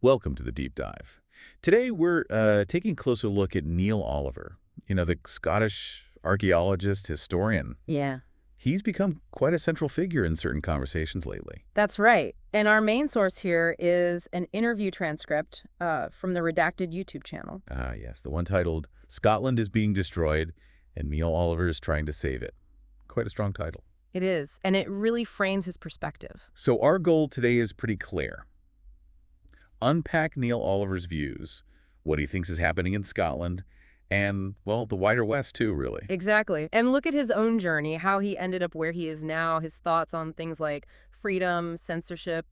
Welcome to the Deep Dive. Today we're taking a closer look at Neil Oliver, the Scottish archaeologist, historian. Yeah, He's become quite a central figure in certain conversations lately. that's right. And our main source here is an interview transcript from the redacted YouTube channel. Ah, yes, the one titled Scotland is Being Destroyed and Neil Oliver is Trying to Save It. Quite a strong title. It is, and it really frames his perspective. So our goal today is pretty clear. Unpack Neil Oliver's views, what he thinks is happening in Scotland, and, well, the wider West too, really. Exactly. And look at his own journey, how he ended up where he is now, his thoughts on things like freedom, censorship,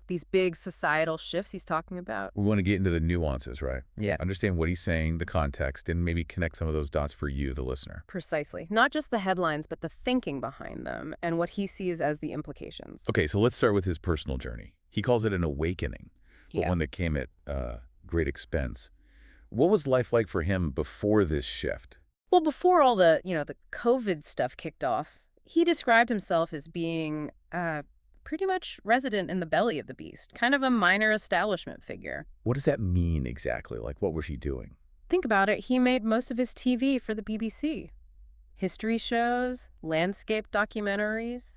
these big societal shifts he's talking about. We want to get into the nuances, right? Yeah. Understand what he's saying, the context, and maybe connect some of those dots for you, the listener. Precisely. Not just the headlines, but the thinking behind them and what he sees as the implications. Okay, so let's start with his personal journey. He calls it an awakening, but Yeah. one that came at great expense. What was life like for him before this shift? Well, before all the COVID stuff kicked off, he described himself as being pretty much resident in the belly of the beast, kind of a minor establishment figure. What does that mean exactly? Like, what was he doing? Think about it, he made most of his TV for the BBC. History shows, landscape documentaries,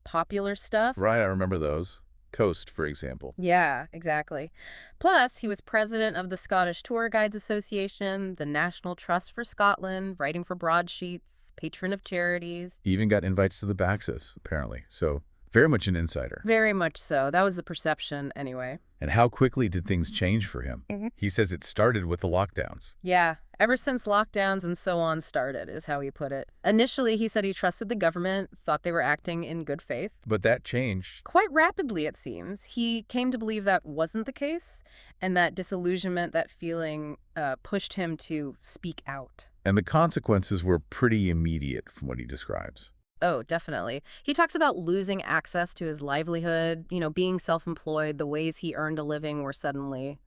popular stuff. Right, I remember those. Coast, for example. Yeah, exactly. Plus, he was president of the Scottish Tour Guides Association, the National Trust for Scotland, writing for broadsheets, patron of charities. Even got invites to the Baxis, apparently. So, very much an insider. Very much so. That was the perception, anyway. And how quickly did things change for him? He says it started with the lockdowns. Yeah, ever since lockdowns and so on started, is how he put it. Initially, he said he trusted the government, thought they were acting in good faith. But that changed. Quite rapidly, it seems. He came to believe that wasn't the case, and that disillusionment, that feeling, pushed him to speak out. And the consequences were pretty immediate from what he describes. Oh, definitely. He talks about losing access to his livelihood, being self-employed, the ways he earned a living were suddenly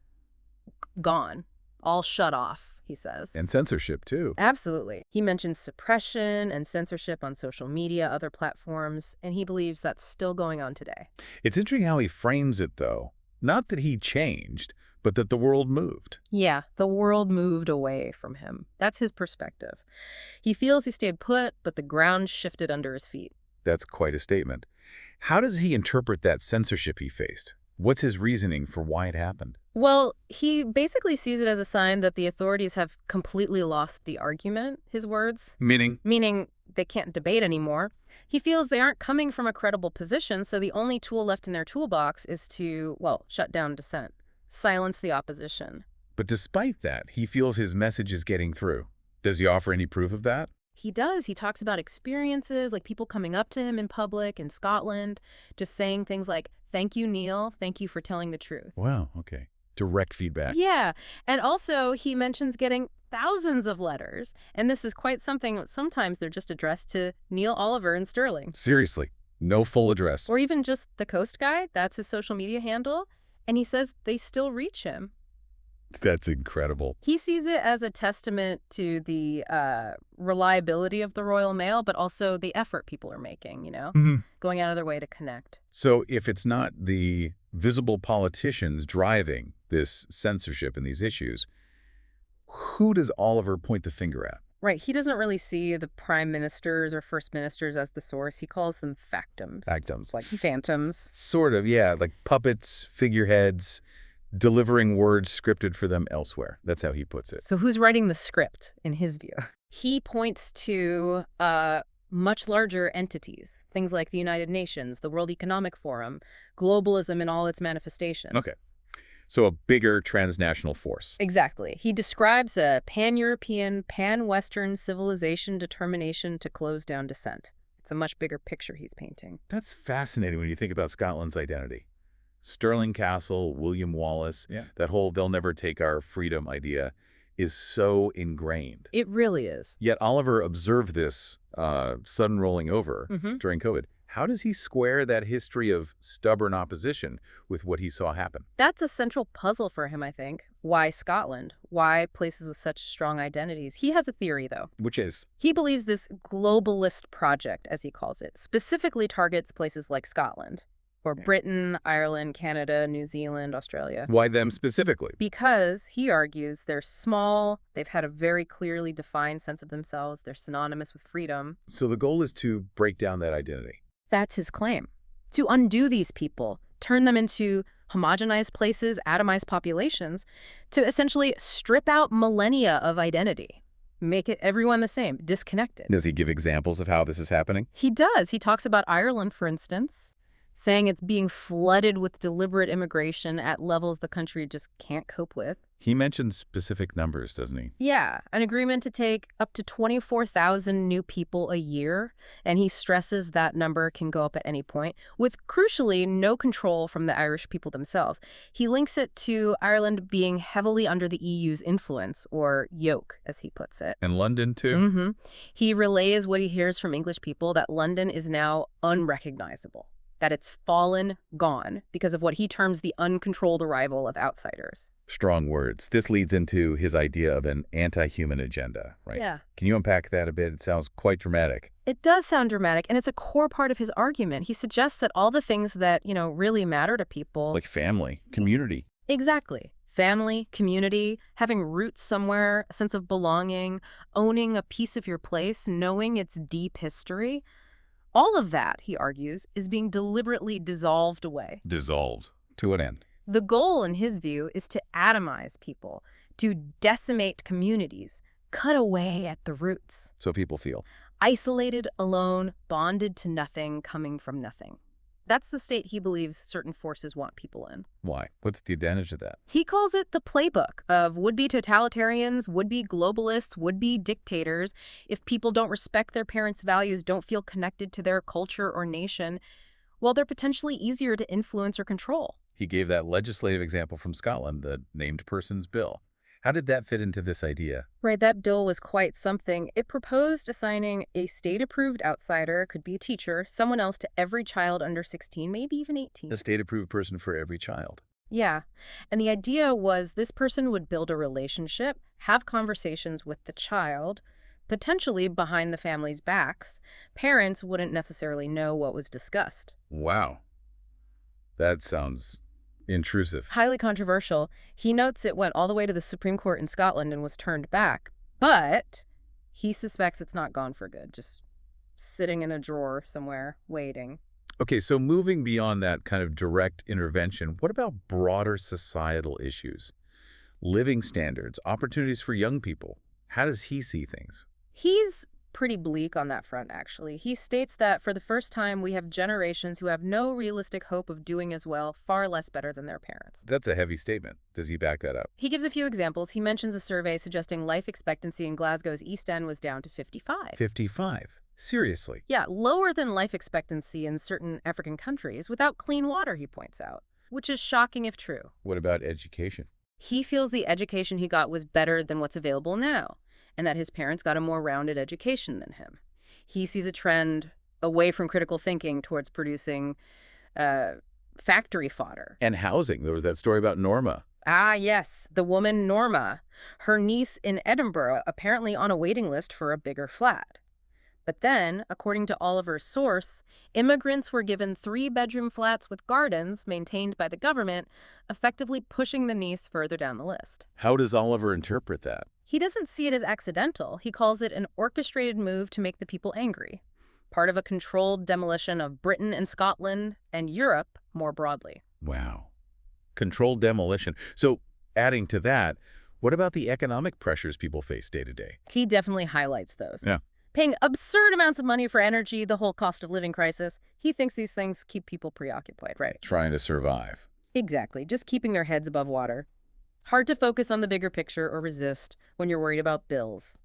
gone, all shut off, he says. And censorship, too. Absolutely. He mentions suppression and censorship on social media, other platforms, and he believes that's still going on today. It's interesting how he frames it, though. Not that he changed, but that the world moved. Yeah, the world moved away from him. That's his perspective. He feels he stayed put, but the ground shifted under his feet. That's quite a statement. How does he interpret that censorship he faced? What's his reasoning for why it happened? Well, he basically sees it as a sign that the authorities have completely lost the argument, his words. Meaning they can't debate anymore. He feels they aren't coming from a credible position, so the only tool left in their toolbox is to, shut down dissent, silence the opposition. But despite that, he feels his message is getting through. Does he offer any proof of that? He does. He talks about experiences, like people coming up to him in public in Scotland, just saying things like, "Thank you, Neil. Thank you for telling the truth." Wow, okay. Direct feedback. Yeah. And also he mentions getting thousands of letters. And this is quite something. Sometimes they're just addressed to Neil Oliver in Stirling. Seriously, no full address. Or even just the Coast Guy. That's his social media handle. And he says they still reach him. That's incredible. He sees it as a testament to the reliability of the Royal Mail, but also the effort people are making, going out of their way to connect. So if it's not the visible politicians driving this censorship and these issues, who does Oliver point the finger at? Right. He doesn't really see the prime ministers or first ministers as the source. He calls them factums. Factums. Like phantoms. Sort of, yeah, like puppets, figureheads, delivering words scripted for them elsewhere. That's how he puts it. So who's writing the script, in his view? He points to much larger entities, things like the United Nations, the World Economic Forum, globalism in all its manifestations. Okay. So a bigger transnational force. Exactly. He describes a pan-European, pan-Western civilization determination to close down dissent. It's a much bigger picture he's painting. That's fascinating when you think about Scotland's identity. Stirling Castle, William Wallace, that whole "they'll never take our freedom" idea is so ingrained. It really is. Yet Oliver observed this sudden rolling over Mm-hmm. during COVID. How does he square that history of stubborn opposition with what he saw happen? That's a central puzzle for him, I think. Why Scotland? Why places with such strong identities? He has a theory, though. Which is? He believes this globalist project, as he calls it, specifically targets places like Scotland. or Britain, Ireland, Canada, New Zealand, Australia. Why them specifically? Because, he argues, they're small, they've had a very clearly defined sense of themselves, they're synonymous with freedom. So the goal is to break down that identity. That's his claim. To undo these people, turn them into homogenized places, atomized populations, to essentially strip out millennia of identity. Make it everyone the same, disconnected. Does he give examples of how this is happening? He does. He talks about Ireland, for instance, saying it's being flooded with deliberate immigration at levels the country just can't cope with. He mentions specific numbers, doesn't he? Yeah, an agreement to take up to 24,000 new people a year, and he stresses that number can go up at any point, with, crucially, no control from the Irish people themselves. He links it to Ireland being heavily under the EU's influence, or yoke, as he puts it. And London, too? Mm-hmm. He relays what he hears from English people, that London is now unrecognizable, that it's fallen, gone, because of what he terms the uncontrolled arrival of outsiders. Strong words. This leads into his idea of an anti-human agenda, right? Yeah. Can you unpack that a bit? It sounds quite dramatic. It does sound dramatic, and it's a core part of his argument. He suggests that all the things that, really matter to people... Like family, community. Exactly. Family, community, having roots somewhere, a sense of belonging, owning a piece of your place, knowing its deep history. All of that, he argues, is being deliberately dissolved away. Dissolved. To what end? The goal, in his view, is to atomize people, to decimate communities, cut away at the roots. So people feel isolated, alone, bonded to nothing, coming from nothing. That's the state he believes certain forces want people in. Why? What's the advantage of that? He calls it the playbook of would-be totalitarians, would-be globalists, would-be dictators. If people don't respect their parents' values, don't feel connected to their culture or nation, well, they're potentially easier to influence or control. He gave that legislative example from Scotland, the named persons bill. How did that fit into this idea? Right, that bill was quite something. It proposed assigning a state-approved outsider, could be a teacher, someone else, to every child under 16, maybe even 18. A state-approved person for every child. Yeah, and the idea was this person would build a relationship, have conversations with the child, potentially behind the family's backs. Parents wouldn't necessarily know what was discussed. Wow. That sounds intrusive. Highly controversial. He notes it went all the way to the Supreme Court in Scotland and was turned back, but he suspects it's not gone for good, just sitting in a drawer somewhere, waiting. Okay, so moving beyond that kind of direct intervention, what about broader societal issues? Living standards, opportunities for young people. How does he see things? He's pretty bleak on that front, actually. He states that for the first time, we have generations who have no realistic hope of doing as well, far less better than their parents. That's a heavy statement. Does he back that up? He gives a few examples. He mentions a survey suggesting life expectancy in Glasgow's East End was down to 55. 55? Seriously? Yeah, lower than life expectancy in certain African countries without clean water, he points out, which is shocking if true. What about education? He feels the education he got was better than what's available now, and that his parents got a more rounded education than him. He sees a trend away from critical thinking towards producing factory fodder. And housing. There was that story about Norma. Ah, yes, the woman Norma. Her niece in Edinburgh apparently on a waiting list for a bigger flat. But then, according to Oliver's source, immigrants were given 3-bedroom flats with gardens maintained by the government, effectively pushing the niece further down the list. How does Oliver interpret that? He doesn't see it as accidental. He calls it an orchestrated move to make the people angry, part of a controlled demolition of Britain and Scotland and Europe more broadly. Wow. Controlled demolition. So, adding to that, what about the economic pressures people face day to day? He definitely highlights those. Yeah. Paying absurd amounts of money for energy, the whole cost of living crisis. He thinks these things keep people preoccupied, right? Trying to survive. Exactly, just keeping their heads above water. Hard to focus on the bigger picture or resist when you're worried about bills.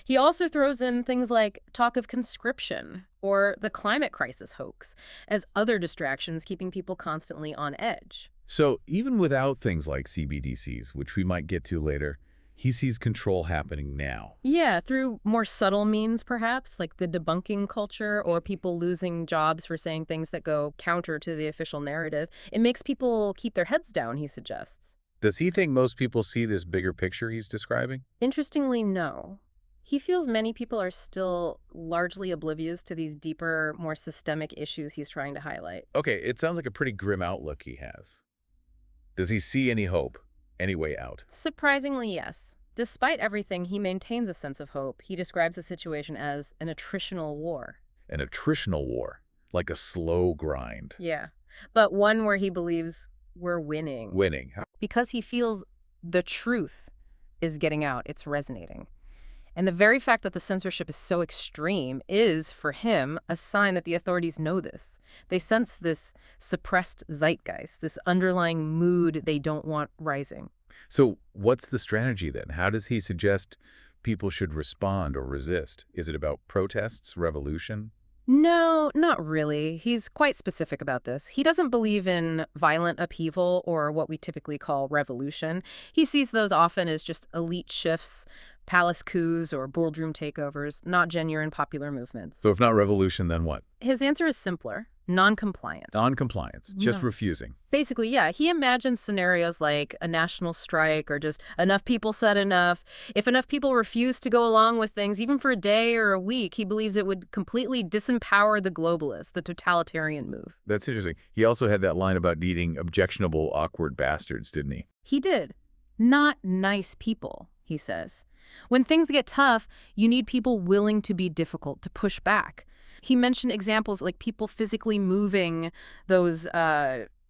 He also throws in things like talk of conscription or the climate crisis hoax as other distractions keeping people constantly on edge. So even without things like CBDCs, which we might get to later, he sees control happening now. Yeah, through more subtle means, perhaps, like the debunking culture or people losing jobs for saying things that go counter to the official narrative. It makes people keep their heads down, he suggests. Does he think most people see this bigger picture he's describing? Interestingly, no. He feels many people are still largely oblivious to these deeper, more systemic issues he's trying to highlight. Okay, it sounds like a pretty grim outlook he has. Does he see any hope, any way out? Surprisingly, yes. Despite everything, he maintains a sense of hope. He describes the situation as an attritional war. An attritional war, like a slow grind. Yeah, but one where he believes we're winning. Winning. Because he feels the truth is getting out, it's resonating. And the very fact that the censorship is so extreme is, for him, a sign that the authorities know this. They sense this suppressed zeitgeist, this underlying mood they don't want rising. So what's the strategy then? How does he suggest people should respond or resist? Is it about protests, revolution? No, not really. He's quite specific about this. He doesn't believe in violent upheaval or what we typically call revolution. He sees those often as just elite shifts, palace coups, or boardroom takeovers, not genuine popular movements. So if not revolution, then what? His answer is simpler: non-compliance. Non-compliance, just No. refusing. Basically, yeah, he imagines scenarios like a national strike or just enough people said enough. If enough people refuse to go along with things, even for a day or a week, he believes it would completely disempower the globalists, the totalitarian move. That's interesting. He also had that line about needing objectionable, awkward bastards, didn't he? He did. Not nice people, he says. When things get tough, you need people willing to be difficult, to push back. He mentioned examples like people physically moving those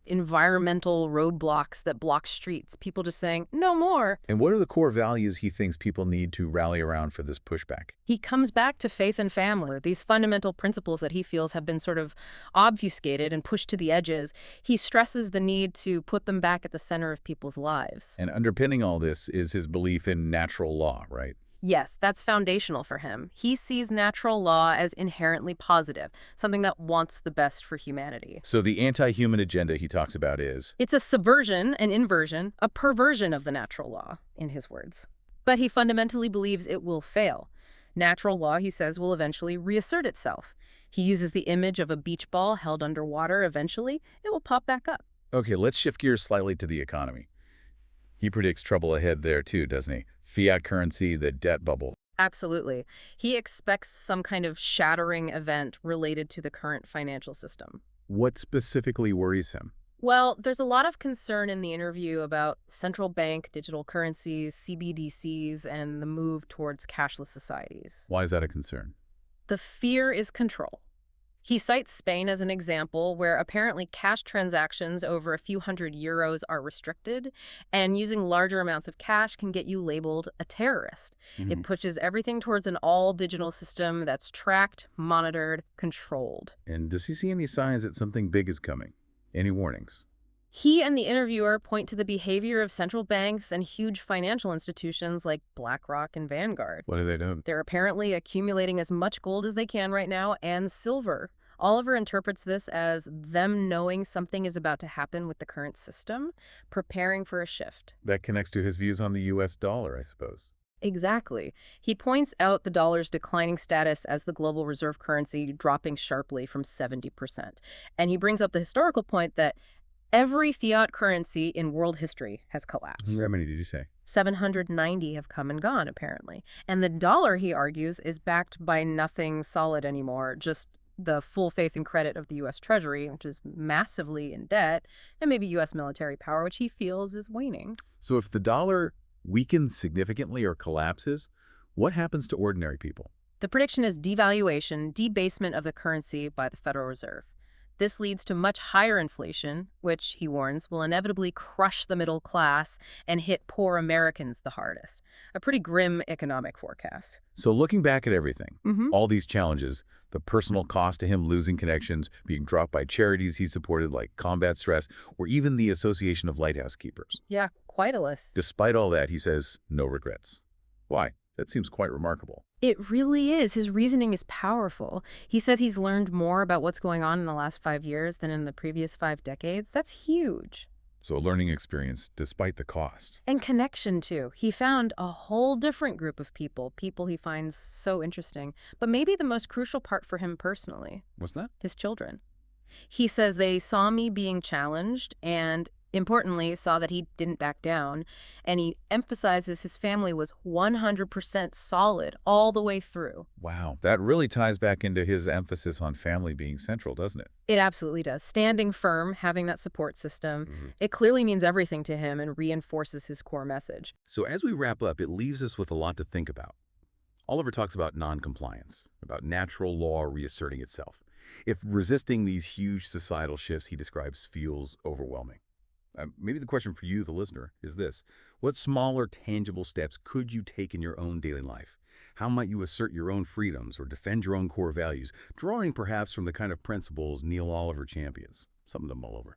environmental roadblocks that block streets, people just saying, no more. And what are the core values he thinks people need to rally around for this pushback? He comes back to faith and family, these fundamental principles that he feels have been sort of obfuscated and pushed to the edges. He stresses the need to put them back at the center of people's lives. And underpinning all this is his belief in natural law, right? Yes, that's foundational for him. He sees natural law as inherently positive, something that wants the best for humanity. So the anti-human agenda he talks about is? It's a subversion, an inversion, a perversion of the natural law, in his words. But he fundamentally believes it will fail. Natural law, he says, will eventually reassert itself. He uses the image of a beach ball held underwater. Eventually, it will pop back up. Okay, let's shift gears slightly to the economy. He predicts trouble ahead there too, doesn't he? Fiat currency, the debt bubble. Absolutely. He expects some kind of shattering event related to the current financial system. What specifically worries him? Well, there's a lot of concern in the interview about central bank digital currencies, CBDCs, and the move towards cashless societies. Why is that a concern? The fear is control. He cites Spain as an example where apparently cash transactions over a few €100 are restricted, and using larger amounts of cash can get you labeled a terrorist. It pushes everything towards an all-digital system that's tracked, monitored, controlled. And does he see any signs that something big is coming? Any warnings? He and the interviewer point to the behavior of central banks and huge financial institutions like BlackRock and Vanguard. What are they doing? They're apparently accumulating as much gold as they can right now and silver. Oliver interprets this as them knowing something is about to happen with the current system, preparing for a shift. That connects to his views on the U.S. dollar, I suppose. Exactly. He points out the dollar's declining status as the global reserve currency dropping sharply from 70%. And he brings up the historical point that every fiat currency in world history has collapsed. How many did you say? 790 have come and gone, apparently. And the dollar, he argues, is backed by nothing solid anymore, just the full faith and credit of the U.S. Treasury, which is massively in debt, and maybe U.S. military power, which he feels is waning. So if the dollar weakens significantly or collapses, what happens to ordinary people? The prediction is devaluation, debasement of the currency by the Federal Reserve. This leads to much higher inflation, which, he warns, will inevitably crush the middle class and hit poor Americans the hardest. A pretty grim economic forecast. So looking back at everything, all these challenges, the personal cost to him losing connections, being dropped by charities he supported like Combat Stress, or even the Association of Lighthouse Keepers. Yeah, quite a list. Despite all that, he says, no regrets. Why? That seems quite remarkable. It really is. His reasoning is powerful. He says he's learned more about what's going on in the last 5 years than in the previous 5 decades. That's huge. So a learning experience despite the cost. And connection, too. He found a whole different group of people he finds so interesting. But maybe the most crucial part for him personally. What's that? His children. He says they saw me being challenged, and importantly, saw that he didn't back down, and he emphasizes his family was 100% solid all the way through. Wow, that really ties back into his emphasis on family being central, doesn't it? It absolutely does. Standing firm, having that support system, it clearly means everything to him and reinforces his core message. So as we wrap up, it leaves us with a lot to think about. Oliver talks about noncompliance, about natural law reasserting itself. If resisting these huge societal shifts he describes feels overwhelming, maybe the question for you, the listener, is this. What smaller, tangible steps could you take in your own daily life? How might you assert your own freedoms or defend your own core values, drawing perhaps from the kind of principles Neil Oliver champions? Something to mull over.